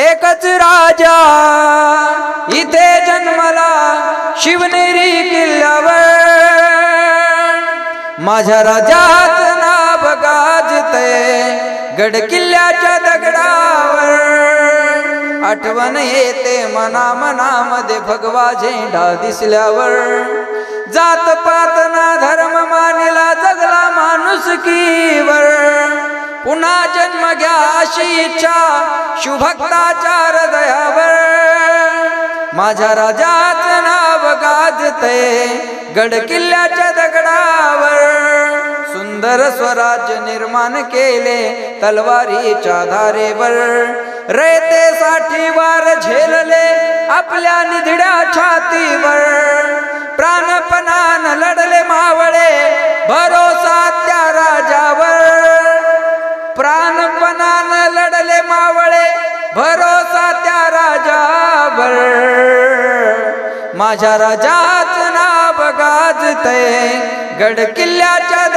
एकच राजा इथे जन्मला शिवनेरी किल्ल्यावर, माझ्या राजाचं नाव गाजतंय गड किल्ल्याच्या दगडावर. आठवण येते मना मनामध्ये भगवा झेंडा दिसल्यावर, जात पात ना धर्म मानला जगला माणुसकीवर. पुन्हा जन्म घ्या अशी इच्छा शिवभक्ताच्या हृदयावर, माझ्या राजाचं नाव गाजतंय गड किल्ल्याच्या दगडावर. सुंदर स्वराज्य निर्माण केले तलवारीच्या धारेवर, रयतेसाठी वार झेलले आपल्या निधड्या छातीवर. प्राणपणान लढले मावळे भरोसा त्या राजावर, प्राणपणान लढले मावळे भरोसा त्या राजावर. माझ्या राजाचं नाव गाजतंय गड किल्ल्याच्या